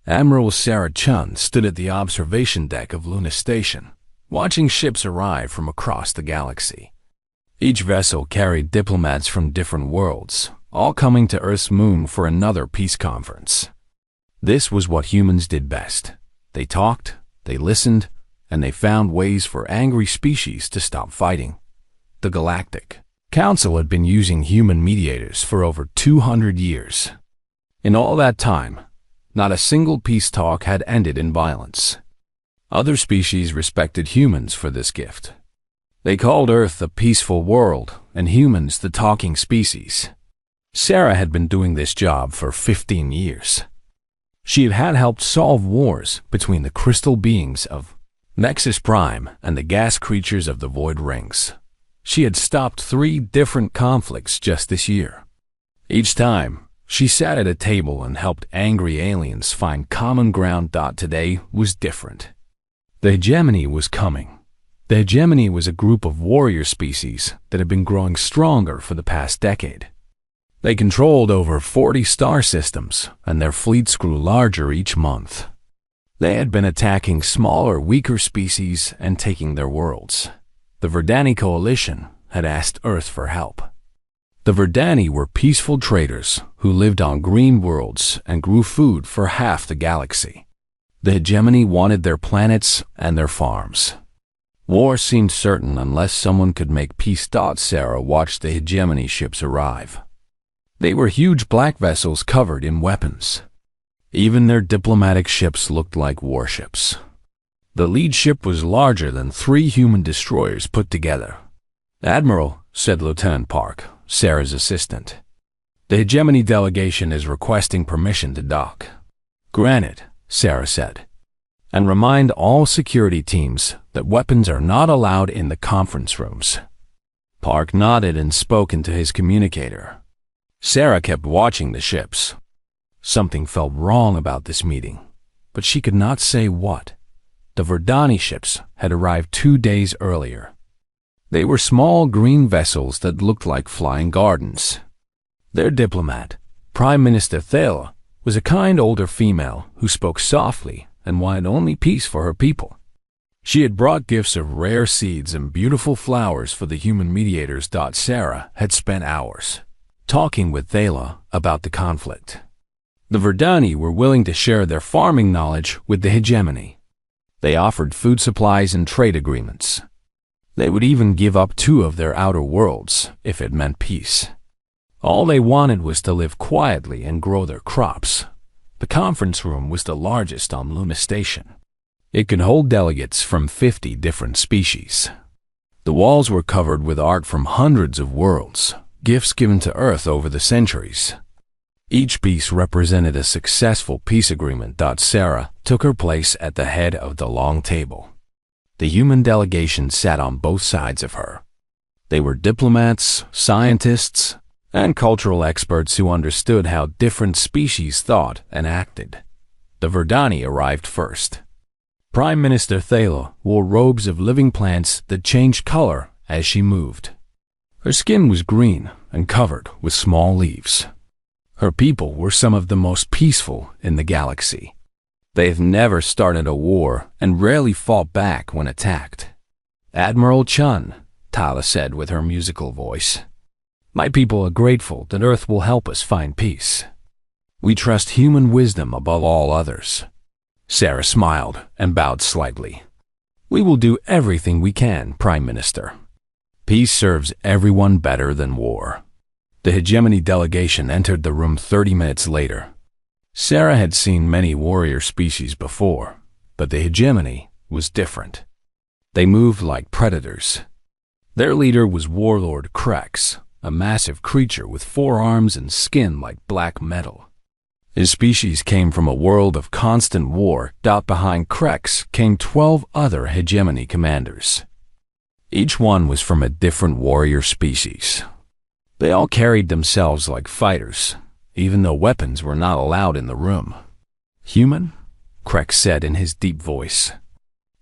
Admiral Sarah Chun stood at the observation deck of Luna Station, watching ships arrive from across the galaxy. Each vessel carried diplomats from different worlds, all coming to Earth's moon for another peace conference. This was what humans did best. They talked, they listened, and they found ways for angry species to stop fighting. The Galactic Council had been using human mediators for over 200 years. In all that time, not a single peace talk had ended in violence. Other species respected humans for this gift. They called Earth a peaceful world and humans the talking species. Sarah had been doing this job for 15 years. She had helped solve wars between the crystal beings of Nexus Prime and the gas creatures of the Void Rings. She had stopped 3 different conflicts just this year. Each time, she sat at a table and helped angry aliens find common ground. Today was different. The hegemony was coming. The hegemony was a group of warrior species that had been growing stronger for the past decade. They controlled over 40 star systems, and their fleets grew larger each month. They had been attacking smaller, weaker species and taking their worlds. The Verdani coalition had asked Earth for help. The Verdani were peaceful traders who lived on green worlds and grew food for half the galaxy. The hegemony wanted their planets and their farms. War seemed certain unless someone could make peace. Sarah watched the hegemony ships arrive. They were huge black vessels covered in weapons. Even their diplomatic ships looked like warships. The lead ship was larger than 3 human destroyers put together. "Admiral," said Lieutenant Park, Sarah's assistant, "the hegemony delegation is requesting permission to dock." "Granted," Sarah said. "And remind all security teams that weapons are not allowed in the conference rooms." Park nodded and spoke into his communicator. Sarah kept watching the ships. Something felt wrong about this meeting, but she could not say what. The Verdani ships had arrived 2 days earlier. They were small green vessels that looked like flying gardens. Their diplomat, Prime Minister Thala, was a kind older female who spoke softly and wanted only peace for her people. She had brought gifts of rare seeds and beautiful flowers for the human mediators. Sarah had spent hours talking with Thala about the conflict. The Verdani were willing to share their farming knowledge with the hegemony. They offered food supplies and trade agreements. They would even give up 2 of their outer worlds if it meant peace. All they wanted was to live quietly and grow their crops. The conference room was the largest on Luna Station. It could hold delegates from 50 different species. The walls were covered with art from hundreds of worlds, gifts given to Earth over the centuries. Each piece represented a successful peace agreement. Sarah took her place at the head of the long table. The human delegation sat on both sides of her. They were diplomats, scientists, and cultural experts who understood how different species thought and acted. The Verdani arrived first. Prime Minister Thala wore robes of living plants that changed color as she moved. Her skin was green and covered with small leaves. Her people were some of the most peaceful in the galaxy. They have never started a war and rarely fought back when attacked. "Admiral Chun," Thala said with her musical voice, "my people are grateful that Earth will help us find peace. We trust human wisdom above all others." Sarah smiled and bowed slightly. "We will do everything we can, Prime Minister. Peace serves everyone better than war." The hegemony delegation entered the room 30 minutes later. Sarah had seen many warrior species before, but the hegemony was different. They moved like predators. Their leader was Warlord Krex, a massive creature with 4 arms and skin like black metal. His species came from a world of constant war. Behind Krex came 12 other hegemony commanders. Each one was from a different warrior species. They all carried themselves like fighters, even though weapons were not allowed in the room. "Human?" Krex said in his deep voice.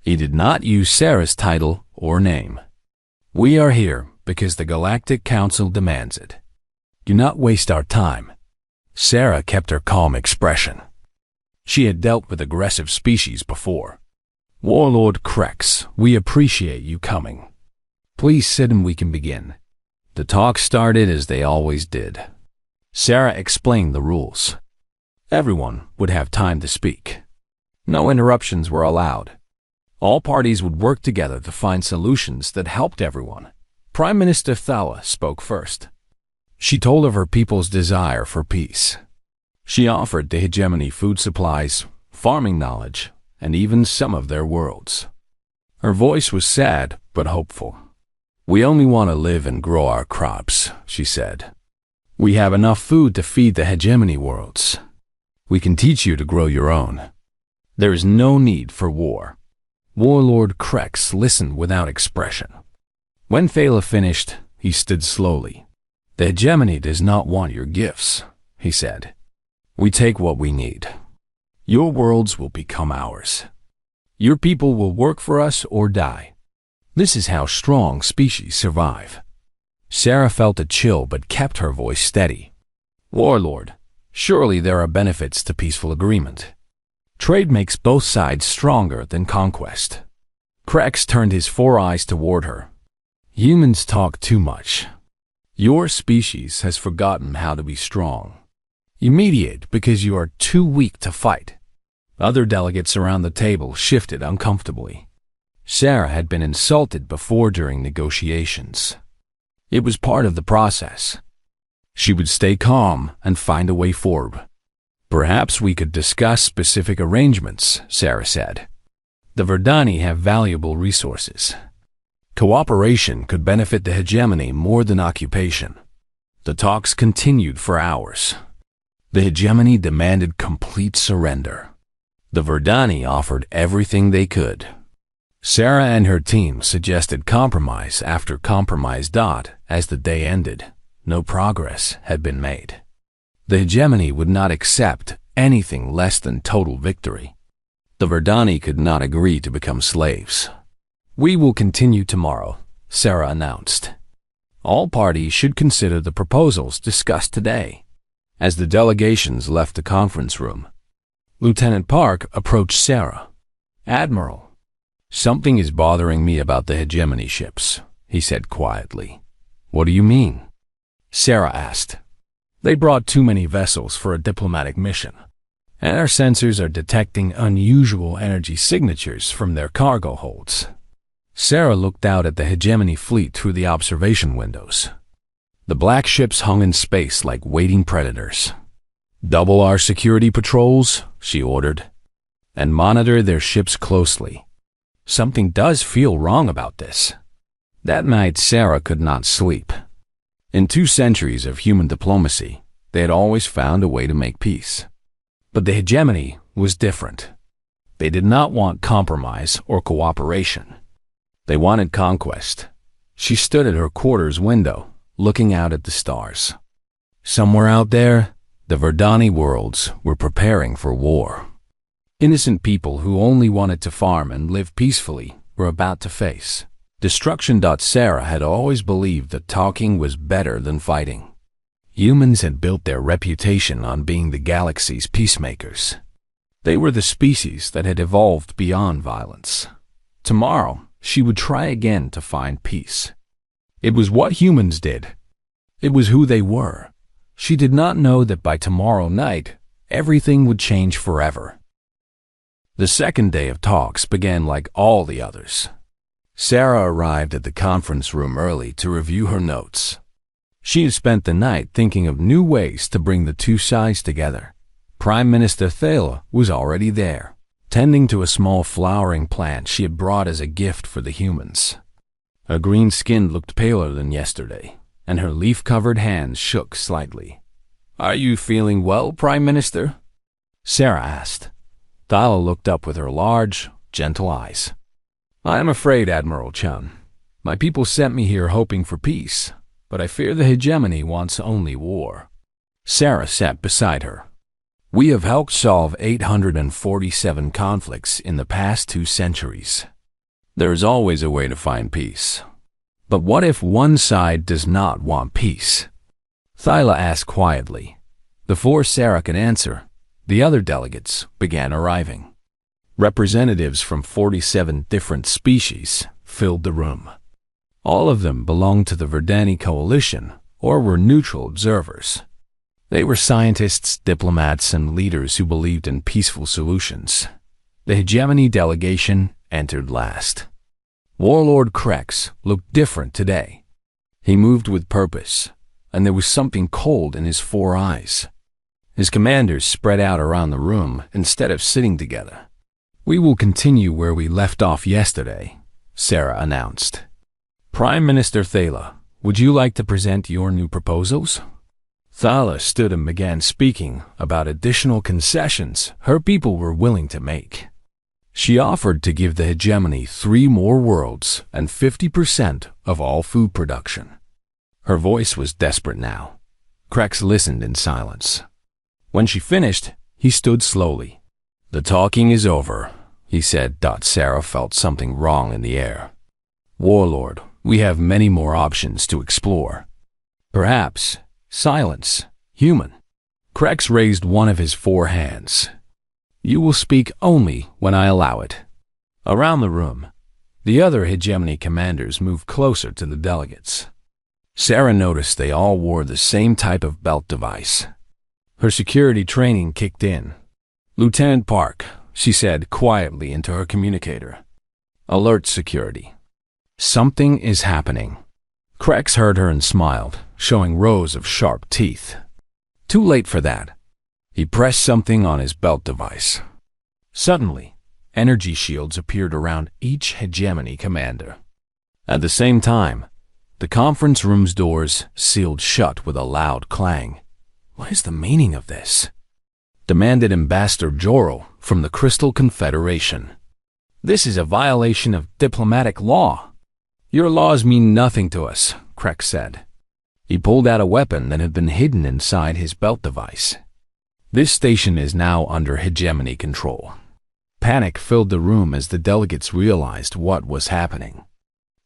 He did not use Sarah's title or name. "We are here because the Galactic Council demands it. Do not waste our time." Sarah kept her calm expression. She had dealt with aggressive species before. "Warlord Krex, we appreciate you coming. Please sit and we can begin." The talk started as they always did. Sarah explained the rules. Everyone would have time to speak. No interruptions were allowed. All parties would work together to find solutions that helped everyone. Prime Minister Thala spoke first. She told of her people's desire for peace. She offered the hegemony food supplies, farming knowledge, and even some of their worlds. Her voice was sad but hopeful. "We only want to live and grow our crops," she said. "We have enough food to feed the hegemony worlds. We can teach you to grow your own. There is no need for war." Warlord Krex listened without expression. When Thala finished, he stood slowly. "The hegemony does not want your gifts," he said. "We take what we need. Your worlds will become ours. Your people will work for us or die. This is how strong species survive." Sarah felt a chill but kept her voice steady. "Warlord, surely there are benefits to peaceful agreement. Trade makes both sides stronger than conquest." Krex turned his 4 eyes toward her. "Humans talk too much. Your species has forgotten how to be strong. You mediate because you are too weak to fight." Other delegates around the table shifted uncomfortably. Sarah had been insulted before during negotiations. It was part of the process. She would stay calm and find a way forward. "Perhaps we could discuss specific arrangements," Sarah said. "The Verdani have valuable resources. Cooperation could benefit the hegemony more than occupation." The talks continued for hours. The hegemony demanded complete surrender. The Verdani offered everything they could. Sarah and her team suggested compromise after compromise. As the day ended, no progress had been made. The hegemony would not accept anything less than total victory. The Verdani could not agree to become slaves. "We will continue tomorrow," Sarah announced. All parties should consider the proposals discussed today. As the delegations left the conference room, Lieutenant Park approached Sarah. "Admiral, something is bothering me about the hegemony ships," he said quietly. "What do you mean?" Sarah asked. "They brought too many vessels for a diplomatic mission, and our sensors are detecting unusual energy signatures from their cargo holds." Sarah looked out at the hegemony fleet through the observation windows. The black ships hung in space like waiting predators. "Double our security patrols," she ordered, "and monitor their ships closely. Something does feel wrong about this." That night, Sarah could not sleep. In 2 centuries of human diplomacy, they had always found a way to make peace. But the hegemony was different. They did not want compromise or cooperation. They wanted conquest. She stood at her quarters window, looking out at the stars. Somewhere out there, the Verdani worlds were preparing for war. Innocent people who only wanted to farm and live peacefully were about to face destruction. Sarah had always believed that talking was better than fighting. Humans had built their reputation on being the galaxy's peacemakers. They were the species that had evolved beyond violence. Tomorrow, she would try again to find peace. It was what humans did. It was who they were. She did not know that by tomorrow night, everything would change forever. The second day of talks began like all the others. Sarah arrived at the conference room early to review her notes. She had spent the night thinking of new ways to bring the 2 sides together. Prime Minister Thala was already there, tending to a small flowering plant she had brought as a gift for the humans. Her green skin looked paler than yesterday, and her leaf-covered hands shook slightly. "Are you feeling well, Prime Minister?" Sarah asked. Thala looked up with her large, gentle eyes. "I am afraid, Admiral Chun. My people sent me here hoping for peace, but I fear the hegemony wants only war." Sarah sat beside her. "We have helped solve 847 conflicts in the past 2 centuries. There is always a way to find peace. But what if one side does not want peace?" Thala asked quietly. Before Sarah could answer, the other delegates began arriving. Representatives from 47 different species filled the room. All of them belonged to the Verdani coalition or were neutral observers. They were scientists, diplomats, and leaders who believed in peaceful solutions. The hegemony delegation entered last. Warlord Krex looked different today. He moved with purpose, and there was something cold in his 4 eyes. His commanders spread out around the room instead of sitting together. "We will continue where we left off yesterday," Sarah announced. "Prime Minister Thala, would you like to present your new proposals?" Thala stood and began speaking about additional concessions her people were willing to make. She offered to give the hegemony 3 more worlds and 50% of all food production. Her voice was desperate now. Krex listened in silence. When she finished, he stood slowly. "The talking is over," he said. Sarah felt something wrong in the air. "Warlord, we have many more options to explore. Perhaps silence, human." Krex raised one of his 4 hands. "You will speak only when I allow it." Around the room, the other hegemony commanders moved closer to the delegates. Sarah noticed they all wore the same type of belt device. Her security training kicked in. "Lieutenant Park," she said quietly into her communicator. "Alert security. Something is happening." Krex heard her and smiled, showing rows of sharp teeth. Too late for that. He pressed something on his belt device. Suddenly, energy shields appeared around each hegemony commander. At the same time, the conference room's doors sealed shut with a loud clang. "What is the meaning of this?" demanded Ambassador Jorel from the Crystal Confederation. "This is a violation of diplomatic law." "Your laws mean nothing to us," Krex said. He pulled out a weapon that had been hidden inside his belt device. "This station is now under hegemony control." Panic filled the room as the delegates realized what was happening.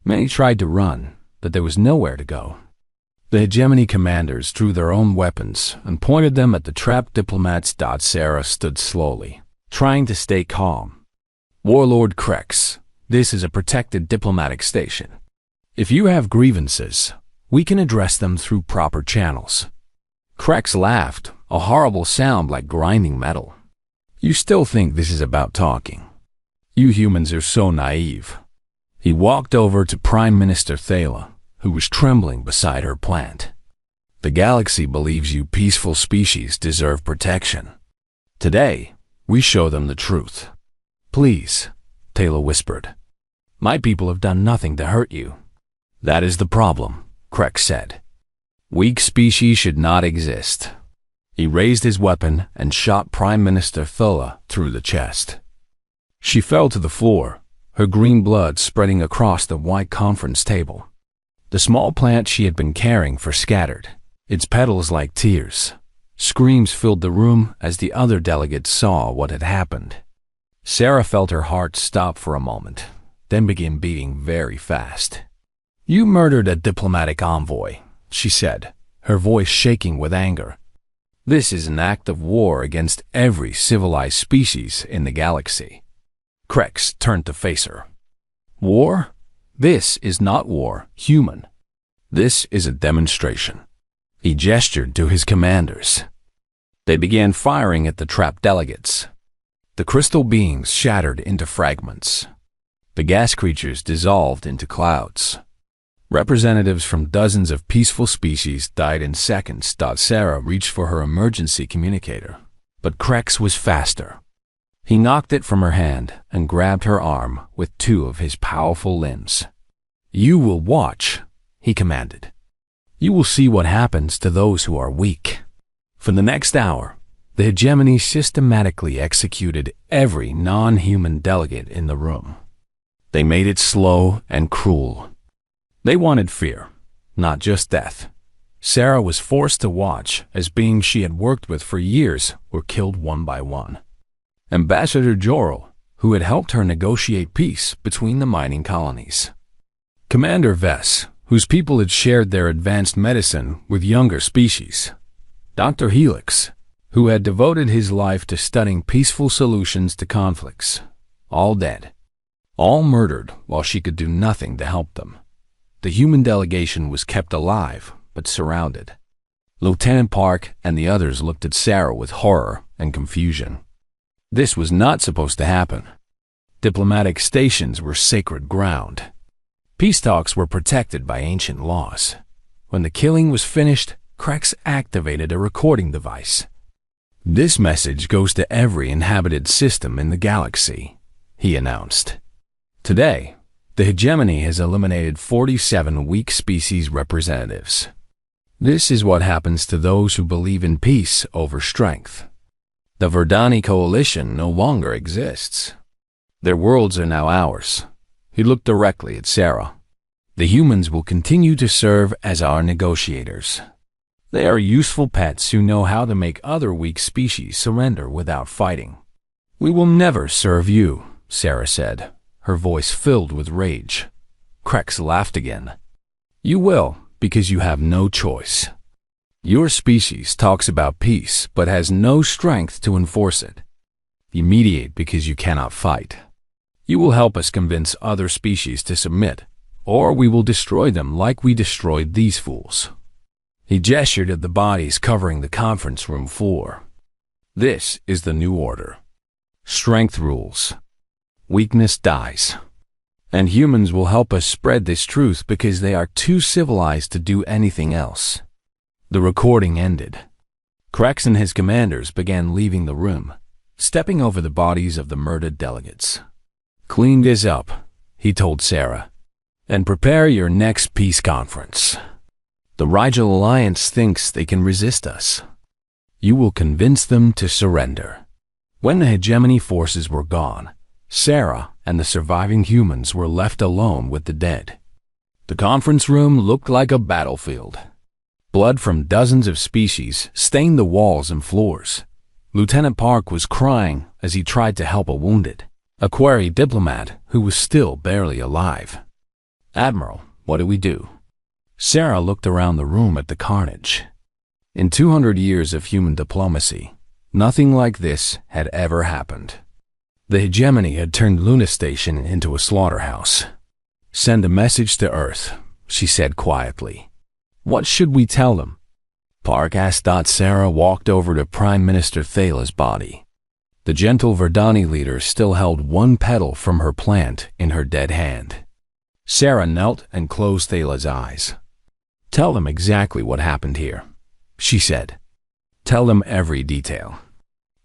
Many tried to run, but there was nowhere to go. The hegemony commanders drew their own weapons and pointed them at the trapped diplomats. Sarah stood slowly, trying to stay calm. "Warlord Krex, this is a protected diplomatic station. If you have grievances, we can address them through proper channels." Krex laughed, a horrible sound like grinding metal. "You still think this is about talking? You humans are so naive." He walked over to Prime Minister Thala, who was trembling beside her plant. "The galaxy believes you peaceful species deserve protection. Today, we show them the truth." "Please," Thala whispered. "My people have done nothing to hurt you." "That is the problem," Krex said. "Weak species should not exist." He raised his weapon and shot Prime Minister Thala through the chest. She fell to the floor, her green blood spreading across the white conference table. The small plant she had been caring for scattered, its petals like tears. Screams filled the room as the other delegates saw what had happened. Sarah felt her heart stop for a moment, then begin beating very fast. "You murdered a diplomatic envoy," she said, her voice shaking with anger. "This is an act of war against every civilized species in the galaxy." Krex turned to face her. "War? This is not war, human. This is a demonstration." He gestured to his commanders. They began firing at the trapped delegates. The crystal beings shattered into fragments. The gas creatures dissolved into clouds. Representatives from dozens of peaceful species died in seconds. Sarah reached for her emergency communicator, but Krex was faster. He knocked it from her hand and grabbed her arm with 2 of his powerful limbs. "You will watch," he commanded. "You will see what happens to those who are weak." For the next hour, the hegemony systematically executed every non-human delegate in the room. They made it slow and cruel. They wanted fear, not just death. Sarah was forced to watch as beings she had worked with for years were killed one by one. Ambassador Jorel, who had helped her negotiate peace between the mining colonies. Commander Vess, whose people had shared their advanced medicine with younger species. Dr. Helix, who had devoted his life to studying peaceful solutions to conflicts. All dead. All murdered while she could do nothing to help them. The human delegation was kept alive, but surrounded. Lieutenant Park and the others looked at Sarah with horror and confusion. This was not supposed to happen. Diplomatic stations were sacred ground. Peace talks were protected by ancient laws. When the killing was finished, Krex activated a recording device. "This message goes to every inhabited system in the galaxy," he announced. "Today, the hegemony has eliminated 47 weak species representatives. This is what happens to those who believe in peace over strength. The Verdani coalition no longer exists. Their worlds are now ours." He looked directly at Sarah. "The humans will continue to serve as our negotiators. They are useful pets who know how to make other weak species surrender without fighting." "We will never serve you," Sarah said, her voice filled with rage. Krex laughed again. "You will, because you have no choice. Your species talks about peace but has no strength to enforce it. You mediate because you cannot fight. You will help us convince other species to submit, or we will destroy them like we destroyed these fools." He gestured at the bodies covering the conference room floor. "This is the new order. Strength rules. Weakness dies. And humans will help us spread this truth because they are too civilized to do anything else." The recording ended. Krex and his commanders began leaving the room, stepping over the bodies of the murdered delegates. "Clean this up," he told Sarah, "and prepare your next peace conference. The Rigel Alliance thinks they can resist us. You will convince them to surrender." When the hegemony forces were gone, Sarah and the surviving humans were left alone with the dead. The conference room looked like a battlefield. Blood from dozens of species stained the walls and floors. Lieutenant Park was crying as he tried to help a wounded Aquari diplomat who was still barely alive. "Admiral, what do we do?" Sarah looked around the room at the carnage. In 200 years of human diplomacy, nothing like this had ever happened. The hegemony had turned Luna Station into a slaughterhouse. "Send a message to Earth," she said quietly. "What should we tell them?" Park asked. Sarah walked over to Prime Minister Thala's body. The gentle Verdani leader still held one petal from her plant in her dead hand. Sarah knelt and closed Thala's eyes. "Tell them exactly what happened here," she said. "Tell them every detail.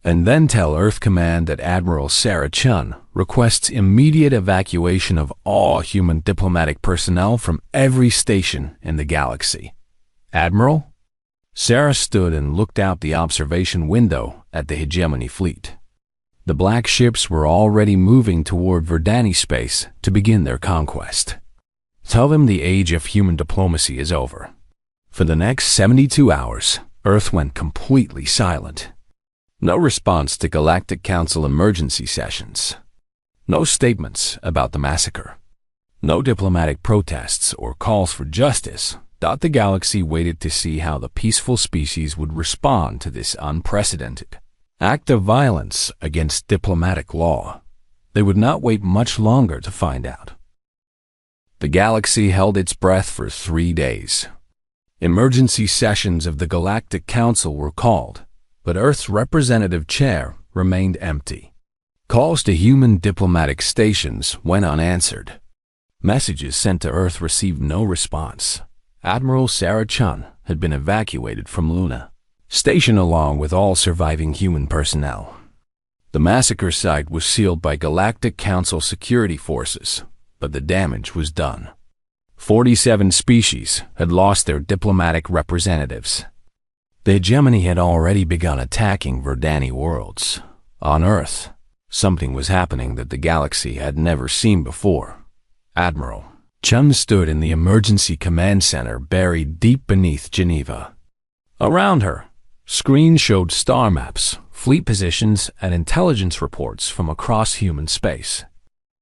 And then tell Earth Command that Admiral Sarah Chun requests immediate evacuation of all human diplomatic personnel from every station in the galaxy." "Admiral?" Sarah stood and looked out the observation window at the hegemony fleet. The black ships were already moving toward Verdani space to begin their conquest. "Tell them the age of human diplomacy is over." For the next 72 hours, Earth went completely silent. No response to Galactic Council emergency sessions. No statements about the massacre. No diplomatic protests or calls for justice. The galaxy waited to see how the peaceful species would respond to this unprecedented act of violence against diplomatic law. They would not wait much longer to find out. The galaxy held its breath for 3 days. Emergency sessions of the Galactic Council were called, but Earth's representative chair remained empty. Calls to human diplomatic stations went unanswered. Messages sent to Earth received no response. Admiral Sarah Chun had been evacuated from Luna Station along with all surviving human personnel. The massacre site was sealed by Galactic Council security forces, but the damage was done. 47 species had lost their diplomatic representatives. The hegemony had already begun attacking Verdani worlds. On Earth, something was happening that the galaxy had never seen before. Admiral Chun stood in the emergency command center buried deep beneath Geneva. Around her, screens showed star maps, fleet positions, and intelligence reports from across human space.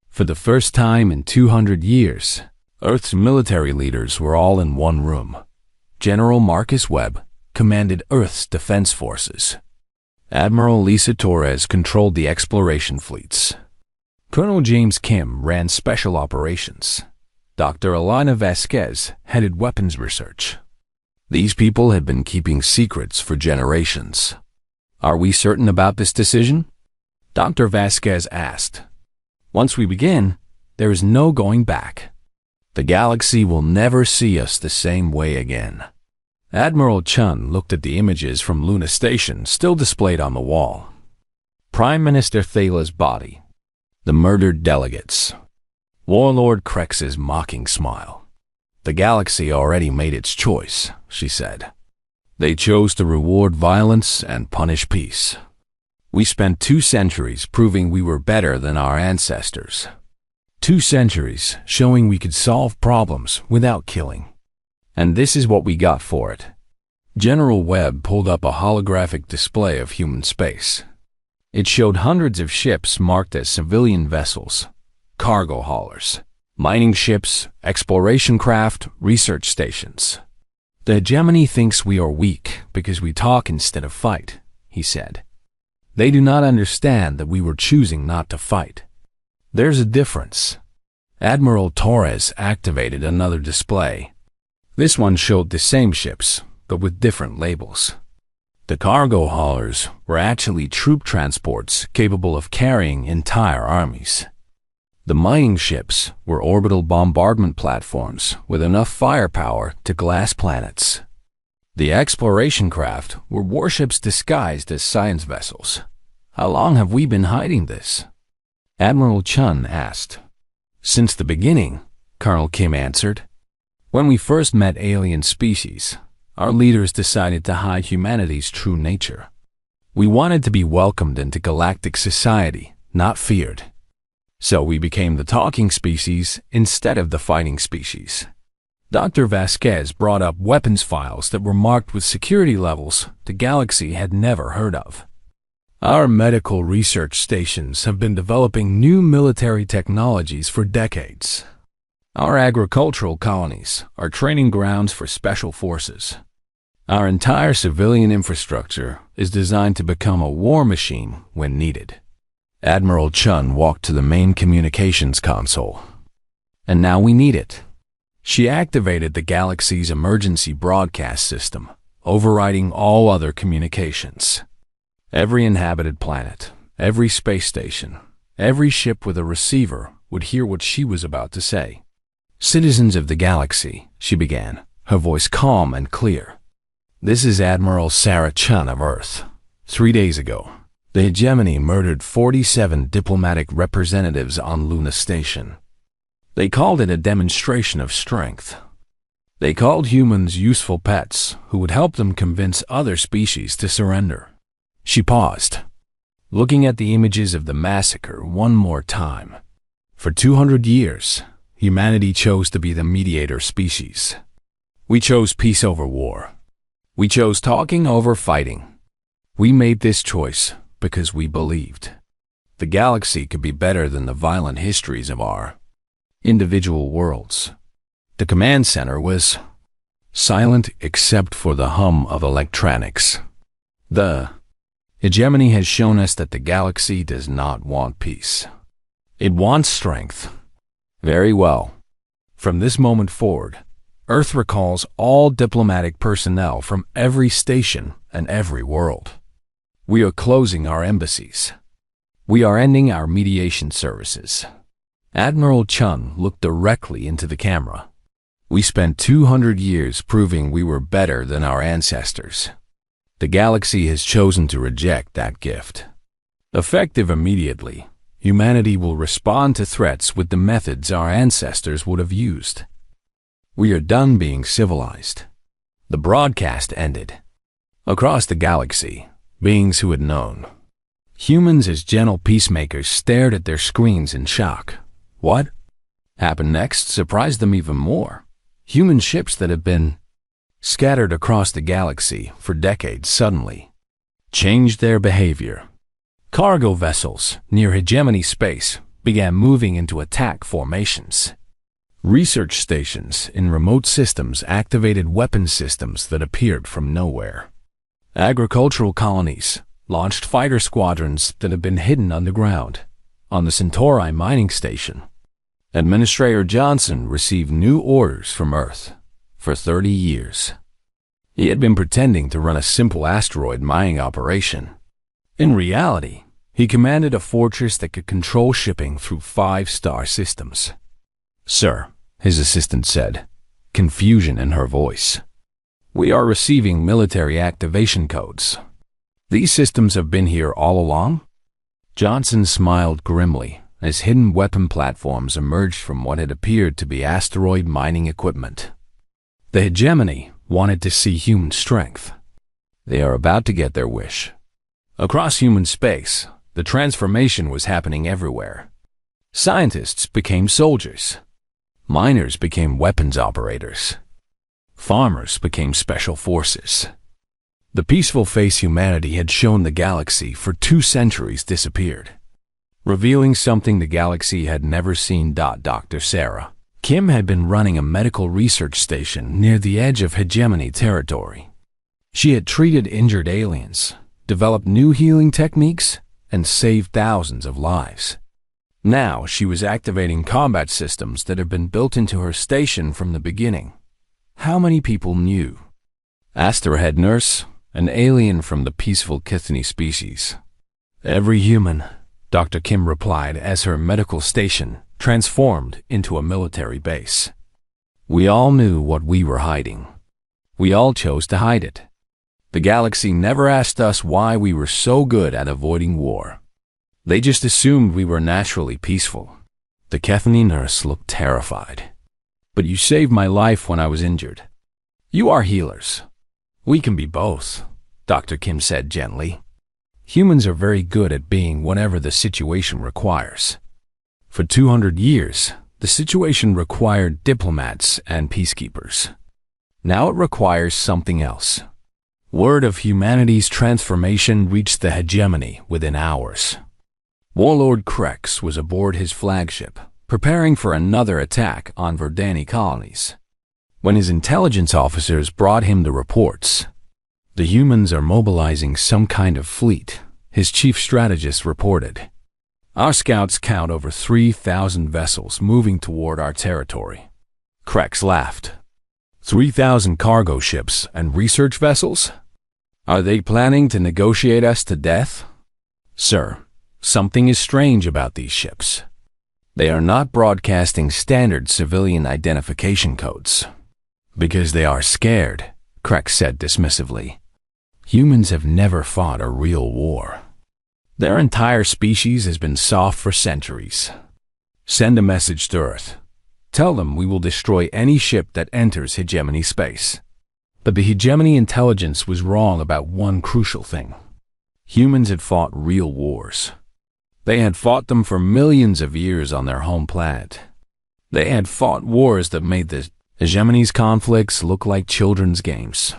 For the first time in 200 years, Earth's military leaders were all in one room. General Marcus Webb commanded Earth's defense forces. Admiral Lisa Torres controlled the exploration fleets. Colonel James Kim ran special operations. Dr. Elena Vasquez headed weapons research. These people had been keeping secrets for generations. Are we certain about this decision? Dr. Vasquez asked. Once we begin, there is no going back. The galaxy will never see us the same way again. Admiral Chun looked at the images from Luna Station still displayed on the wall. Prime Minister Thala's body. The murdered delegates. Warlord Krex's mocking smile. The galaxy already made its choice, she said. They chose to reward violence and punish peace. We spent 2 centuries proving we were better than our ancestors. 2 centuries showing we could solve problems without killing. And this is what we got for it. General Webb pulled up a holographic display of human space. It showed hundreds of ships marked as civilian vessels, cargo haulers, mining ships, exploration craft, research stations. The hegemony thinks we are weak because we talk instead of fight, he said. They do not understand that we were choosing not to fight. There's a difference. Admiral Torres activated another display. This one showed the same ships, but with different labels. The cargo haulers were actually troop transports capable of carrying entire armies. The mining ships were orbital bombardment platforms with enough firepower to glass planets. The exploration craft were warships disguised as science vessels. How long have we been hiding this? Admiral Chun asked. Since the beginning, Colonel Kim answered. When we first met alien species, our leaders decided to hide humanity's true nature. We wanted to be welcomed into galactic society, not feared. So we became the talking species instead of the fighting species. Dr. Vasquez brought up weapons files that were marked with security levels the galaxy had never heard of. Our medical research stations have been developing new military technologies for decades. Our agricultural colonies are training grounds for special forces. Our entire civilian infrastructure is designed to become a war machine when needed. Admiral Chun walked to the main communications console. And now we need it. She activated the galaxy's emergency broadcast system, overriding all other communications. Every inhabited planet, every space station, every ship with a receiver would hear what she was about to say. Citizens of the galaxy, she began, her voice calm and clear. This is Admiral Sarah Chun of Earth. 3 days ago, the hegemony murdered 47 diplomatic representatives on Luna Station. They called it a demonstration of strength. They called humans useful pets who would help them convince other species to surrender. She paused, looking at the images of the massacre one more time. For 200 years, humanity chose to be the mediator species. We chose peace over war. We chose talking over fighting. We made this choice because we believed the galaxy could be better than the violent histories of our individual worlds. The command center was silent except for the hum of electronics. The hegemony has shown us that the galaxy does not want peace. It wants strength. Very well. From this moment forward, Earth recalls all diplomatic personnel from every station and every world. We are closing our embassies. We are ending our mediation services. Admiral Chun looked directly into the camera. We spent 200 years proving we were better than our ancestors. The galaxy has chosen to reject that gift. Effective immediately, humanity will respond to threats with the methods our ancestors would have used. We are done being civilized. The broadcast ended. Across the galaxy, beings who had known. Humans as gentle peacemakers stared at their screens in shock. What happened next surprised them even more. Human ships that had been scattered across the galaxy for decades suddenly changed their behavior. Cargo vessels near hegemony space began moving into attack formations. Research stations in remote systems activated weapon systems that appeared from nowhere. Agricultural colonies launched fighter squadrons that had been hidden underground on the Centauri mining station. Administrator Johnson received new orders from Earth for 30 years. He had been pretending to run a simple asteroid mining operation. In reality, he commanded a fortress that could control shipping through 5-star systems. "Sir," his assistant said, confusion in her voice, "we are receiving military activation codes. These systems have been here all along?" Johnson smiled grimly as hidden weapon platforms emerged from what had appeared to be asteroid mining equipment. The hegemony wanted to see human strength. They are about to get their wish. Across human space, the transformation was happening everywhere. Scientists became soldiers. Miners became weapons operators. Farmers became special forces. The peaceful face humanity had shown the galaxy for 2 centuries disappeared, revealing something the galaxy had never seen. Dr. Sarah Kim had been running a medical research station near the edge of hegemony territory. She had treated injured aliens, developed new healing techniques, and saved thousands of lives. Now she was activating combat systems that had been built into her station from the beginning. How many people knew? Asked her head nurse, an alien from the peaceful Kithani species. "Every human," Dr. Kim replied as her medical station transformed into a military base. "We all knew what we were hiding. We all chose to hide it. The galaxy never asked us why we were so good at avoiding war. They just assumed we were naturally peaceful." The Kithani nurse looked terrified. "But you saved my life when I was injured. You are healers. We can be both," Dr. Kim said gently. "Humans are very good at being whatever the situation requires. For 200 years, the situation required diplomats and peacekeepers. Now it requires something else." Word of humanity's transformation reached the hegemony within hours. Warlord Krex was aboard his flagship, preparing for another attack on Verdani colonies. When his intelligence officers brought him the reports, "The humans are mobilizing some kind of fleet," his chief strategist reported. "Our scouts count over 3,000 vessels moving toward our territory." Krex laughed. 3,000 cargo ships and research vessels? Are they planning to negotiate us to death? "Sir, something is strange about these ships. They are not broadcasting standard civilian identification codes." "Because they are scared," Krex said dismissively. "Humans have never fought a real war. Their entire species has been soft for centuries. Send a message to Earth. Tell them we will destroy any ship that enters hegemony space." But the hegemony intelligence was wrong about one crucial thing. Humans had fought real wars. They had fought them for millions of years on their home planet. They had fought wars that made the hegemony's conflicts look like children's games.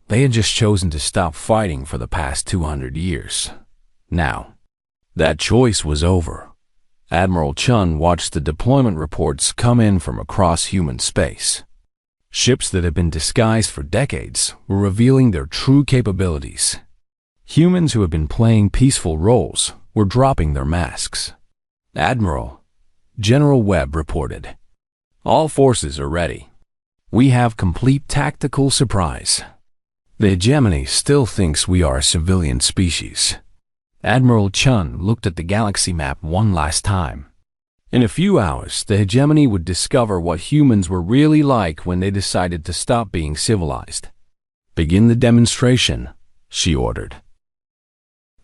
They had just chosen to stop fighting for the past 200 years. Now, that choice was over. Admiral Chun watched the deployment reports come in from across human space. Ships that had been disguised for decades were revealing their true capabilities. Humans who had been playing peaceful roles were dropping their masks. "Admiral," General Webb reported, "all forces are ready. We have complete tactical surprise. The hegemony still thinks we are a civilian species." Admiral Chun looked at the galaxy map one last time. In a few hours, the hegemony would discover what humans were really like when they decided to stop being civilized. "Begin the demonstration," she ordered.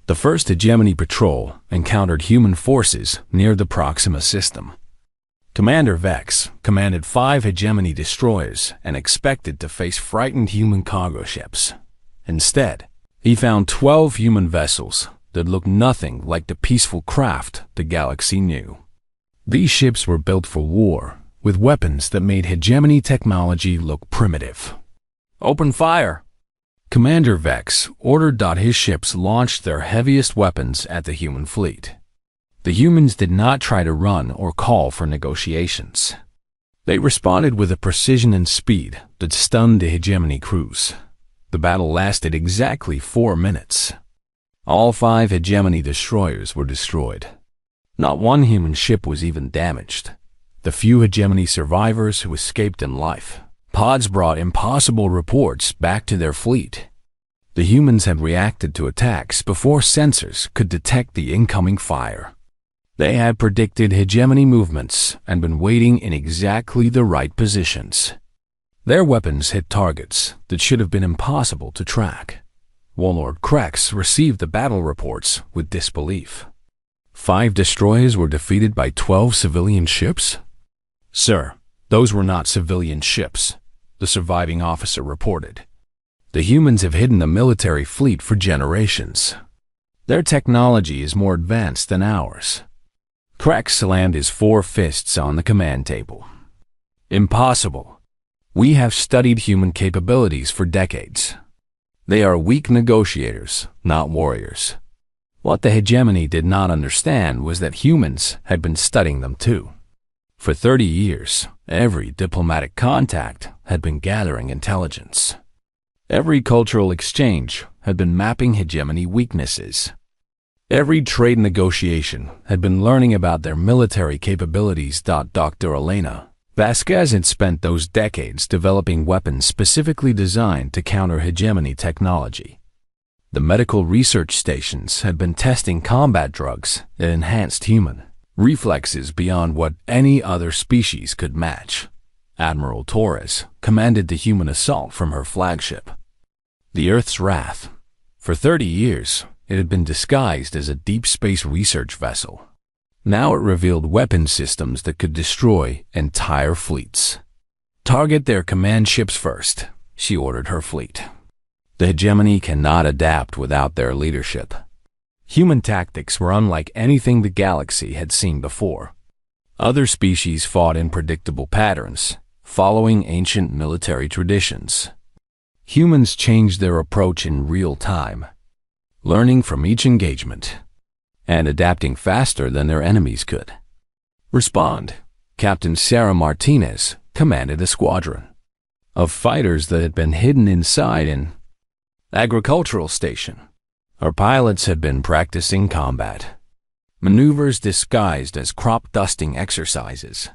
The first hegemony patrol encountered human forces near the Proxima system. Commander Vex commanded 5 hegemony destroyers and expected to face frightened human cargo ships. Instead, he found 12 human vessels that looked nothing like the peaceful craft the galaxy knew. These ships were built for war, with weapons that made hegemony technology look primitive. "Open fire!" Commander Vex ordered that his ships launched their heaviest weapons at the human fleet. The humans did not try to run or call for negotiations. They responded with a precision and speed that stunned the hegemony crews. The battle lasted exactly 4 minutes. All 5 hegemony destroyers were destroyed. Not one human ship was even damaged. The few hegemony survivors who escaped in life pods brought impossible reports back to their fleet. The humans had reacted to attacks before sensors could detect the incoming fire. They had predicted hegemony movements and been waiting in exactly the right positions. Their weapons hit targets that should have been impossible to track. Warlord Krex received the battle reports with disbelief. 5 destroyers were defeated by 12 civilian ships? Sir, those were not civilian ships, the surviving officer reported. The humans have hidden the military fleet for generations. Their technology is more advanced than ours. Krex slammed his 4 fists on the command table. Impossible. We have studied human capabilities for decades. They are weak negotiators, not warriors. What the hegemony did not understand was that humans had been studying them too. For 30 years, every diplomatic contact had been gathering intelligence. Every cultural exchange had been mapping hegemony weaknesses. Every trade negotiation had been learning about their military capabilities. Dr. Elena Vasquez had spent those decades developing weapons specifically designed to counter hegemony technology. The medical research stations had been testing combat drugs that enhanced human reflexes beyond what any other species could match. Admiral Torres commanded the human assault from her flagship, the Earth's Wrath. For 30 years, it had been disguised as a deep space research vessel. Now it revealed weapon systems that could destroy entire fleets. Target their command ships first, she ordered her fleet. The hegemony cannot adapt without their leadership. Human tactics were unlike anything the galaxy had seen before. Other species fought in predictable patterns, following ancient military traditions. Humans changed their approach in real time, learning from each engagement and adapting faster than their enemies could. Respond. Captain Sarah Martinez commanded a squadron of fighters that had been hidden inside an agricultural station. Our pilots had been practicing combat maneuvers disguised as crop dusting exercises.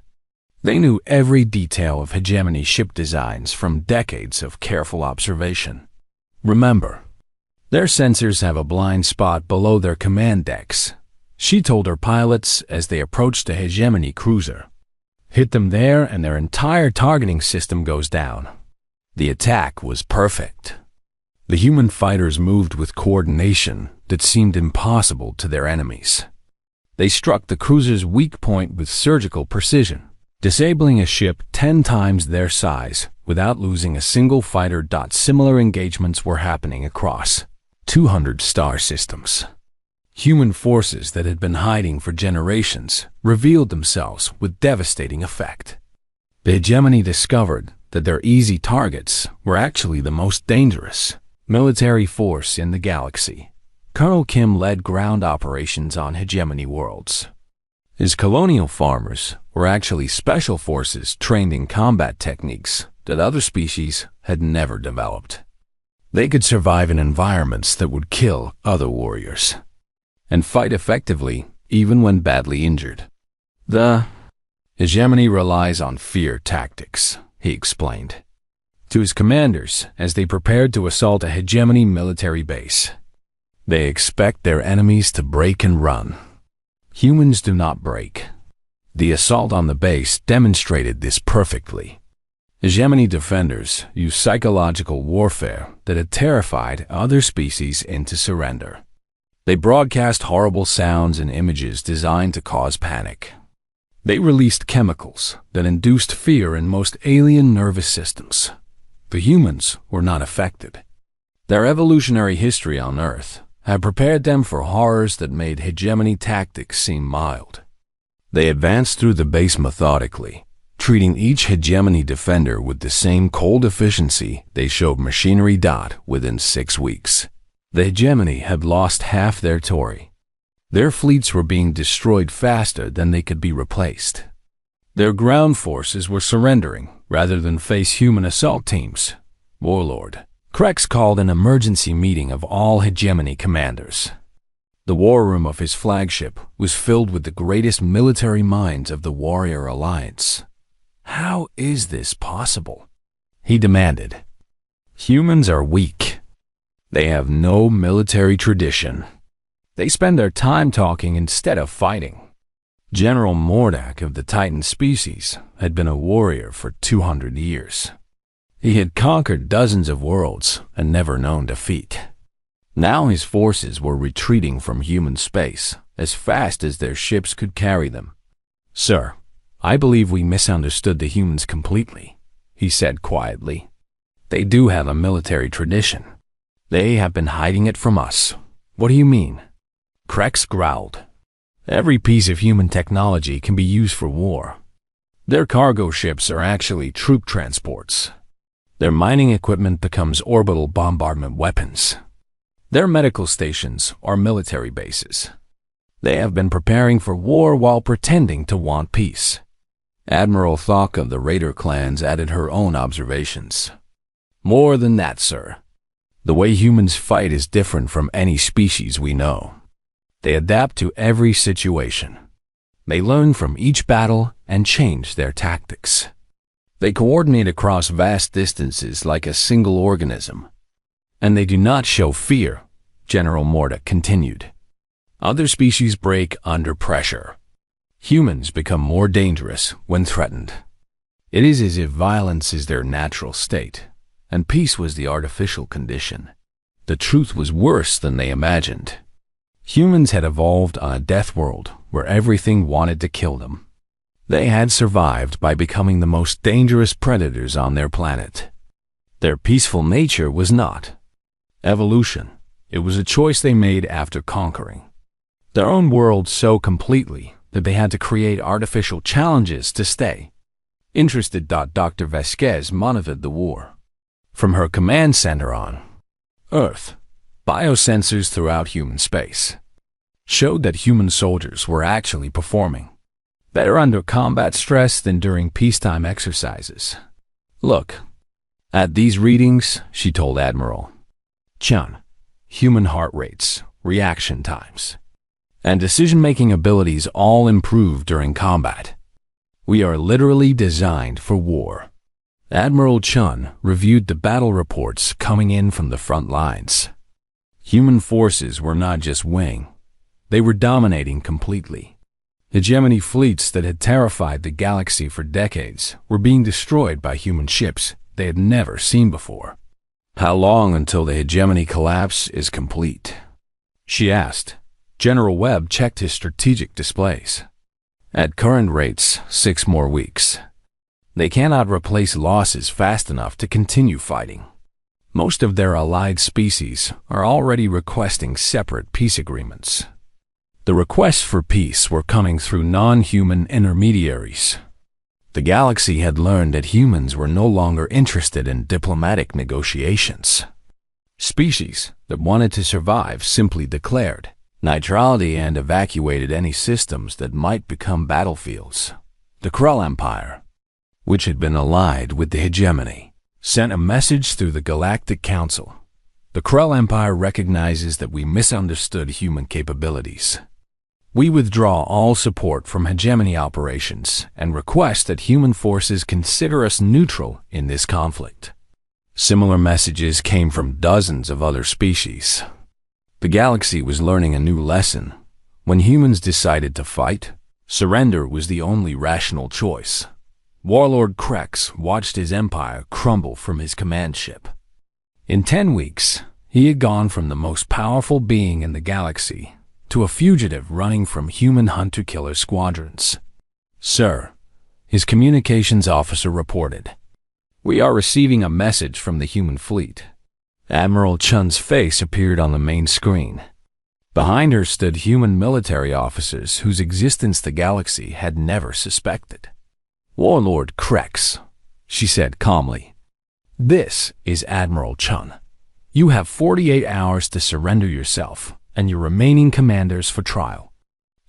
They knew every detail of hegemony ship designs from decades of careful observation. Remember, their sensors have a blind spot below their command decks, she told her pilots as they approached a hegemony cruiser. Hit them there and their entire targeting system goes down. The attack was perfect. The human fighters moved with coordination that seemed impossible to their enemies. They struck the cruiser's weak point with surgical precision, disabling a ship 10 times their size without losing a single fighter. Similar engagements were happening across 200 star systems. Human forces that had been hiding for generations revealed themselves with devastating effect. The hegemony discovered that their easy targets were actually the most dangerous military force in the galaxy. Colonel Kim led ground operations on hegemony worlds. His colonial farmers were actually special forces trained in combat techniques that other species had never developed. They could survive in environments that would kill other warriors and fight effectively even when badly injured. The hegemony relies on fear tactics, he explained to his commanders as they prepared to assault a hegemony military base. They expect their enemies to break and run. Humans do not break. The assault on the base demonstrated this perfectly. Hegemony defenders used psychological warfare that had terrified other species into surrender. They broadcast horrible sounds and images designed to cause panic. They released chemicals that induced fear in most alien nervous systems. The humans were not affected. Their evolutionary history on Earth had prepared them for horrors that made hegemony tactics seem mild. They advanced through the base methodically, treating each hegemony defender with the same cold efficiency they showed machinery. Within 6 weeks, the hegemony had lost half their Tory. Their fleets were being destroyed faster than they could be replaced. Their ground forces were surrendering rather than face human assault teams. Warlord Krex called an emergency meeting of all hegemony commanders. The war room of his flagship was filled with the greatest military minds of the Warrior Alliance. "How is this possible?" he demanded. "Humans are weak. They have no military tradition. They spend their time talking instead of fighting." General Mordak of the Titan species had been a warrior for 200 years. He had conquered dozens of worlds and never known defeat. Now his forces were retreating from human space as fast as their ships could carry them. "Sir, I believe we misunderstood the humans completely," he said quietly. "They do have a military tradition. They have been hiding it from us." "What do you mean?" Krex growled. "Every piece of human technology can be used for war. Their cargo ships are actually troop transports. Their mining equipment becomes orbital bombardment weapons. Their medical stations are military bases. They have been preparing for war while pretending to want peace." Admiral Thok of the Raider clans added her own observations. "More than that, sir. The way humans fight is different from any species we know. They adapt to every situation. They learn from each battle and change their tactics. They coordinate across vast distances like a single organism. And they do not show fear," General Mordak continued. "Other species break under pressure. Humans become more dangerous when threatened. It is as if violence is their natural state, and peace was the artificial condition. The truth was worse than they imagined. Humans had evolved on a death world where everything wanted to kill them. They had survived by becoming the most dangerous predators on their planet. Their peaceful nature was not evolution. It was a choice they made after conquering their own world so completely that they had to create artificial challenges to stay interested. Dr. Vasquez monitored the war from her command center on Earth. Biosensors throughout human space showed that human soldiers were actually performing better under combat stress than during peacetime exercises. "Look at these readings," she told Admiral Chun. "Human heart rates, reaction times, and decision-making abilities all improve during combat. We are literally designed for war." Admiral Chun reviewed the battle reports coming in from the front lines. Human forces were not just winning, they were dominating completely. Hegemony fleets that had terrified the galaxy for decades were being destroyed by human ships they had never seen before. "How long until the hegemony collapse is complete?" she asked. General Webb checked his strategic displays. "At current rates, 6 more weeks. They cannot replace losses fast enough to continue fighting. Most of their allied species are already requesting separate peace agreements." The requests for peace were coming through non-human intermediaries. The galaxy had learned that humans were no longer interested in diplomatic negotiations. Species that wanted to survive simply declared neutrality and evacuated any systems that might become battlefields. The Krell Empire, which had been allied with the hegemony, sent a message through the Galactic Council. "The Krell Empire recognizes that we misunderstood human capabilities. We withdraw all support from hegemony operations and request that human forces consider us neutral in this conflict." Similar messages came from dozens of other species. The galaxy was learning a new lesson. When humans decided to fight, surrender was the only rational choice. Warlord Krex watched his empire crumble from his command ship. In 10 weeks, he had gone from the most powerful being in the galaxy to a fugitive running from human hunter-killer squadrons. "Sir," his communications officer reported, "we are receiving a message from the human fleet." Admiral Chun's face appeared on the main screen. Behind her stood human military officers whose existence the galaxy had never suspected. "Warlord Krex," she said calmly, "this is Admiral Chun. You have 48 hours to surrender yourself and your remaining commanders for trial.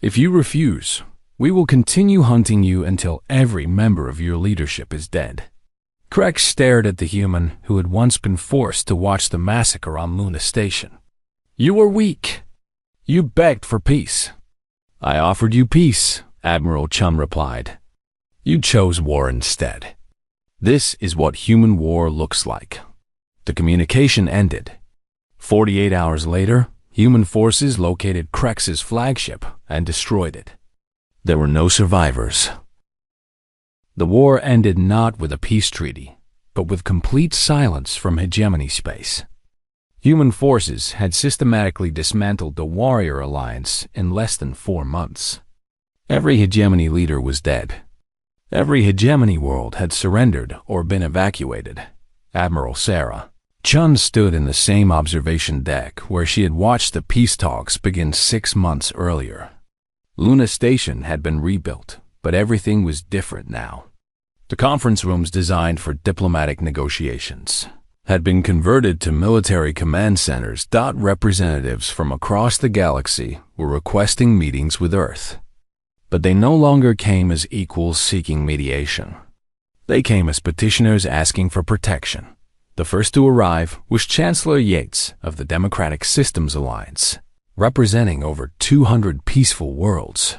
If you refuse, we will continue hunting you until every member of your leadership is dead." Krex stared at the human who had once been forced to watch the massacre on Luna Station. "You are weak. You begged for peace. I offered you peace, Admiral Chun replied. You chose war instead. This is what human war looks like. The communication ended. 48 hours later, human forces located Krex's flagship and destroyed it. There were no survivors. The war ended not with a peace treaty, but with complete silence from hegemony space. Human forces had systematically dismantled the Warrior Alliance in less than 4 months. Every hegemony leader was dead. Every hegemony world had surrendered or been evacuated. Admiral Sarah Chun stood in the same observation deck where she had watched the peace talks begin 6 months earlier. Luna Station had been rebuilt, but everything was different now. The conference rooms designed for diplomatic negotiations had been converted to military command centers. Representatives from across the galaxy were requesting meetings with Earth. But they no longer came as equals seeking mediation. They came as petitioners asking for protection. The first to arrive was Chancellor Yates of the Democratic Systems Alliance, representing over 200 peaceful worlds.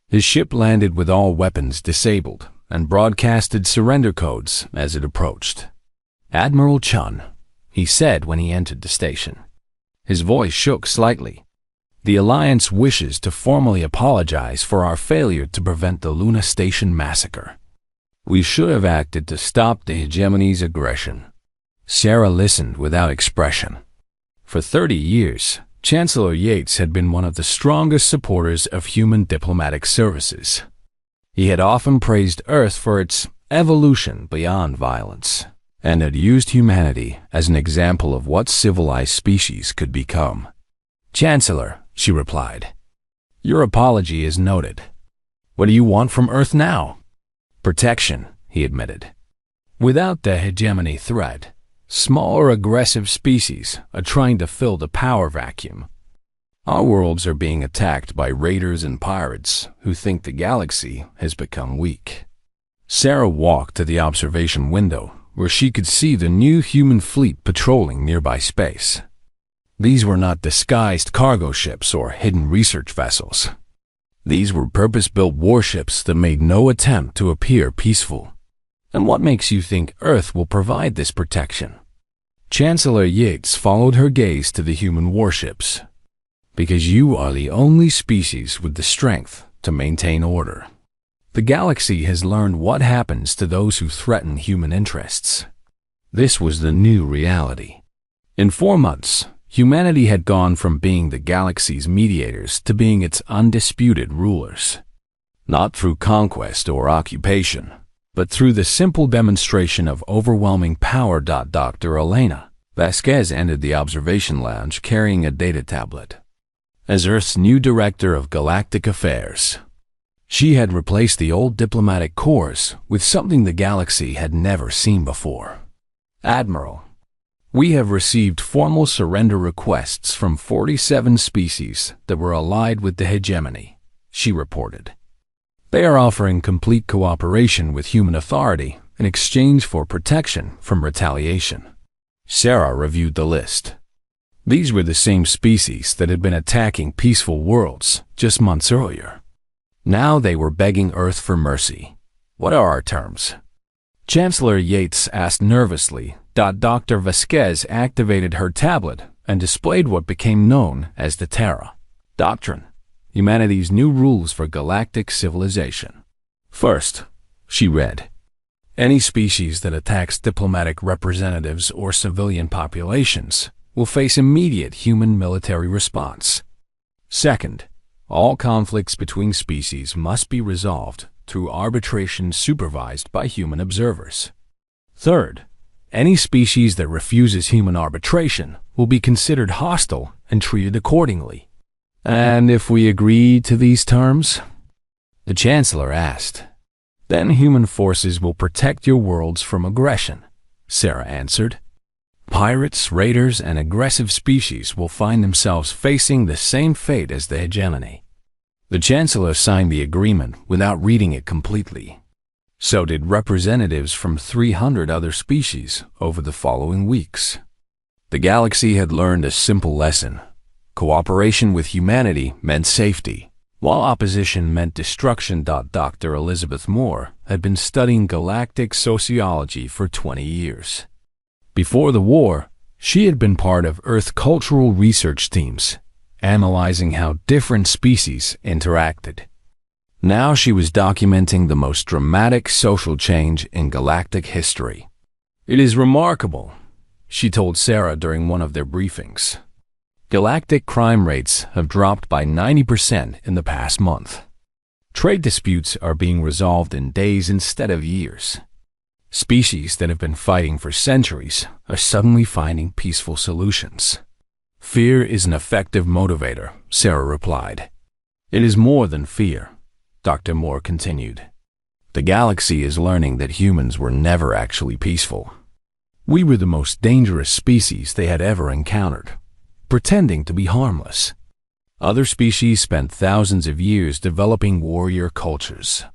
His ship landed with all weapons disabled and broadcasted surrender codes as it approached. Admiral Chun, he said when he entered the station. His voice shook slightly. The Alliance wishes to formally apologize for our failure to prevent the Luna Station massacre. We should have acted to stop the hegemony's aggression. Sarah listened without expression. For 30 years, Chancellor Yates had been one of the strongest supporters of human diplomatic services. He had often praised Earth for its evolution beyond violence, and had used humanity as an example of what civilized species could become. Chancellor, she replied, your apology is noted. What do you want from Earth now? Protection, he admitted. Without the hegemony threat, smaller aggressive species are trying to fill the power vacuum. Our worlds are being attacked by raiders and pirates who think the galaxy has become weak. Sarah walked to the observation window where she could see the new human fleet patrolling nearby space. These were not disguised cargo ships or hidden research vessels. These were purpose-built warships that made no attempt to appear peaceful. And what makes you think Earth will provide this protection? Chancellor Yates followed her gaze to the human warships. Because you are the only species with the strength to maintain order. The galaxy has learned what happens to those who threaten human interests. This was the new reality. In 4 months, humanity had gone from being the galaxy's mediators to being its undisputed rulers. Not through conquest or occupation, but through the simple demonstration of overwhelming power. Dr. Elena Vasquez entered the observation lounge carrying a data tablet. As Earth's new director of galactic affairs, she had replaced the old diplomatic corps with something the galaxy had never seen before. Admiral, we have received formal surrender requests from 47 species that were allied with the hegemony, she reported. They are offering complete cooperation with human authority in exchange for protection from retaliation. Sarah reviewed the list. These were the same species that had been attacking peaceful worlds just months earlier. Now they were begging Earth for mercy. What are our terms? Chancellor Yates asked nervously. Dr. Vasquez activated her tablet and displayed what became known as the Terra Doctrine, humanity's new rules for galactic civilization. First, she read, any species that attacks diplomatic representatives or civilian populations will face immediate human military response. Second, all conflicts between species must be resolved through arbitration supervised by human observers. Third, any species that refuses human arbitration will be considered hostile and treated accordingly. And if we agree to these terms? The Chancellor asked. Then human forces will protect your worlds from aggression, Sarah answered. Pirates, raiders, and aggressive species will find themselves facing the same fate as the hegemony. The Chancellor signed the agreement without reading it completely. So did representatives from 300 other species over the following weeks. The galaxy had learned a simple lesson. Cooperation with humanity meant safety, while opposition meant destruction. Dr. Elizabeth Moore had been studying galactic sociology for 20 years. Before the war, she had been part of Earth cultural research teams, analyzing how different species interacted. Now she was documenting the most dramatic social change in galactic history. "It is remarkable," she told Sarah during one of their briefings. "Galactic crime rates have dropped by 90% in the past month. Trade disputes are being resolved in days instead of years. Species that have been fighting for centuries are suddenly finding peaceful solutions." "Fear is an effective motivator," Sarah replied. "It is more than fear," Dr. Moore continued. "The galaxy is learning that humans were never actually peaceful. We were the most dangerous species they had ever encountered, pretending to be harmless. Other species spent thousands of years developing warrior cultures.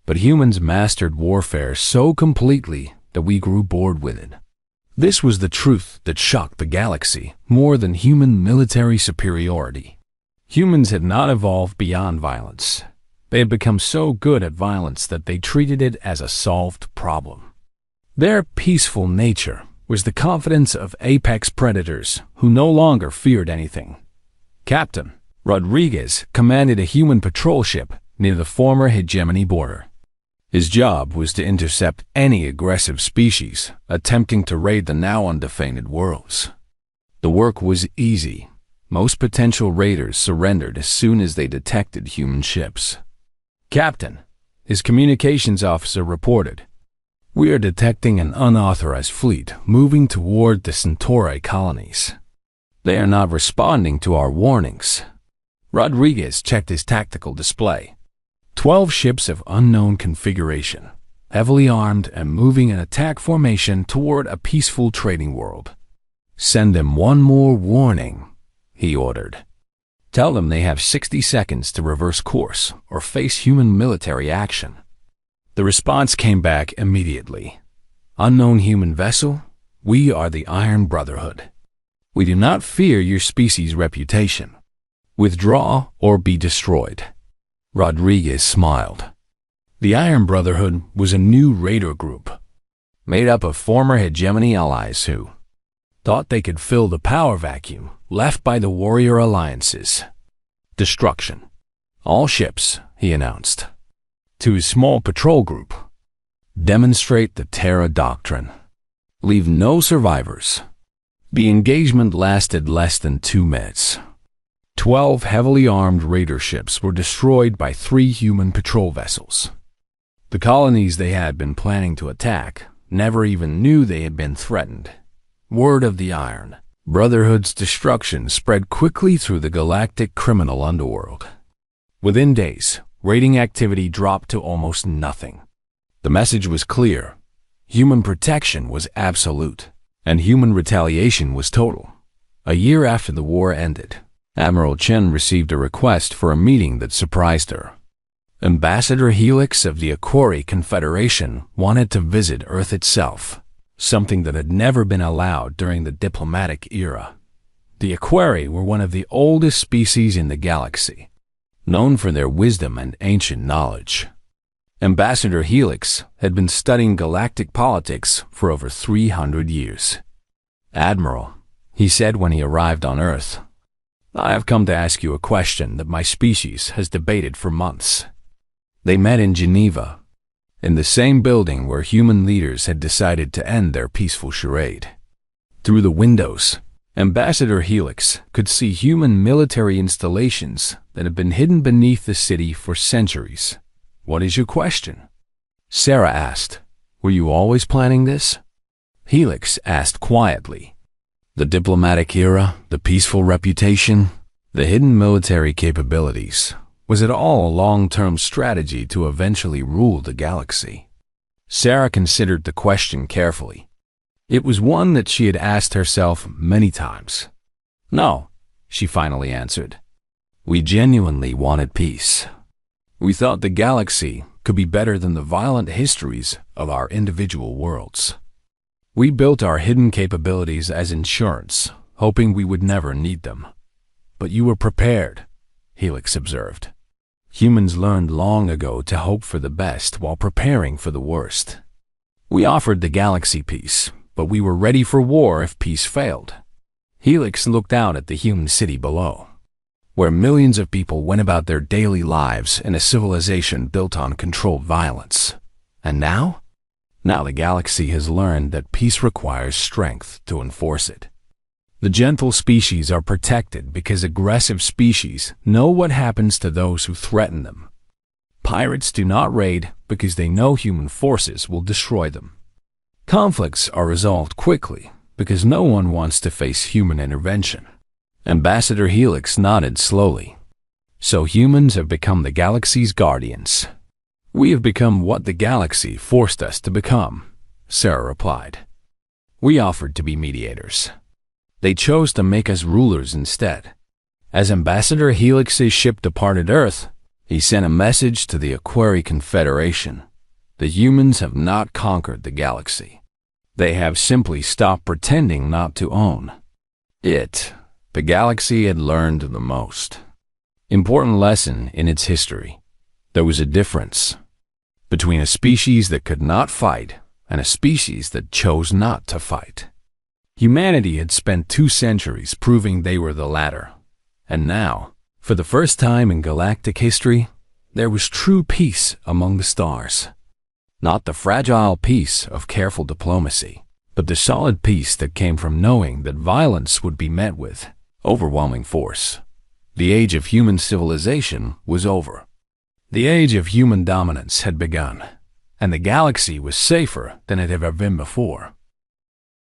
But humans mastered warfare so completely that we grew bored with it. This was the truth that shocked the galaxy more than human military superiority. Humans had not evolved beyond violence. They had become so good at violence that they treated it as a solved problem. Their peaceful nature was the confidence of apex predators who no longer feared anything. Captain Rodriguez commanded a human patrol ship near the former hegemony border. His job was to intercept any aggressive species attempting to raid the now undefended worlds. The work was easy. Most potential raiders surrendered as soon as they detected human ships. "Captain," his communications officer reported, "we are detecting an unauthorized fleet moving toward the Centauri colonies. They are not responding to our warnings." Rodriguez checked his tactical display. 12 ships of unknown configuration, heavily armed and moving in attack formation toward a peaceful trading world. "Send them one more warning," he ordered. "Tell them they have 60 seconds to reverse course or face human military action." The response came back immediately. "Unknown human vessel, we are the Iron Brotherhood. We do not fear your species' reputation. Withdraw or be destroyed." Rodriguez smiled. The Iron Brotherhood was a new raider group, made up of former hegemony allies who thought they could fill the power vacuum left by the warrior alliances. "Destruction. All ships," he announced. To his small patrol group, "Demonstrate the Terra Doctrine. Leave no survivors." The engagement lasted less than 2 minutes. 12 heavily armed raider ships were destroyed by 3 human patrol vessels. The colonies they had been planning to attack never even knew they had been threatened. Word of the Iron Brotherhood's destruction spread quickly through the galactic criminal underworld. Within days, raiding activity dropped to almost nothing. The message was clear. Human protection was absolute, and human retaliation was total. A year after the war ended, Admiral Chen received a request for a meeting that surprised her. Ambassador Helix of the Aquari Confederation wanted to visit Earth itself, something that had never been allowed during the diplomatic era. The Aquari were one of the oldest species in the galaxy, known for their wisdom and ancient knowledge. Ambassador Helix had been studying galactic politics for over 300 years. "Admiral," he said when he arrived on Earth, "I have come to ask you a question that my species has debated for months." They met in Geneva, in the same building where human leaders had decided to end their peaceful charade. Through the windows, Ambassador Helix could see human military installations that had been hidden beneath the city for centuries. "What is your question?" Sarah asked. "Were you always planning this?" Helix asked quietly. "The diplomatic era, the peaceful reputation, the hidden military capabilities. Was it all a long-term strategy to eventually rule the galaxy?" Sarah considered the question carefully. It was one that she had asked herself many times. "No," she finally answered. "We genuinely wanted peace. We thought the galaxy could be better than the violent histories of our individual worlds. We built our hidden capabilities as insurance, hoping we would never need them. But you were prepared, Helix observed. Humans learned long ago to hope for the best while preparing for the worst. We offered the galaxy peace, but we were ready for war if peace failed. Helix looked out at the human city below, where millions of people went about their daily lives in a civilization built on controlled violence. And now? Now the galaxy has learned that peace requires strength to enforce it. The gentle species are protected because aggressive species know what happens to those who threaten them. Pirates do not raid because they know human forces will destroy them. Conflicts are resolved quickly because no one wants to face human intervention. Ambassador Helix nodded slowly. So humans have become the galaxy's guardians. We have become what the galaxy forced us to become, Sarah replied. We offered to be mediators. They chose to make us rulers instead. As Ambassador Helix's ship departed Earth, he sent a message to the Aquari Confederation. The humans have not conquered the galaxy. They have simply stopped pretending not to own it. The galaxy had learned the most important lesson in its history. There was a difference between a species that could not fight and a species that chose not to fight. Humanity had spent 2 centuries proving they were the latter. And now, for the first time in galactic history, there was true peace among the stars. Not the fragile peace of careful diplomacy, but the solid peace that came from knowing that violence would be met with overwhelming force. The age of human civilization was over. The age of human dominance had begun, and the galaxy was safer than it had ever been before.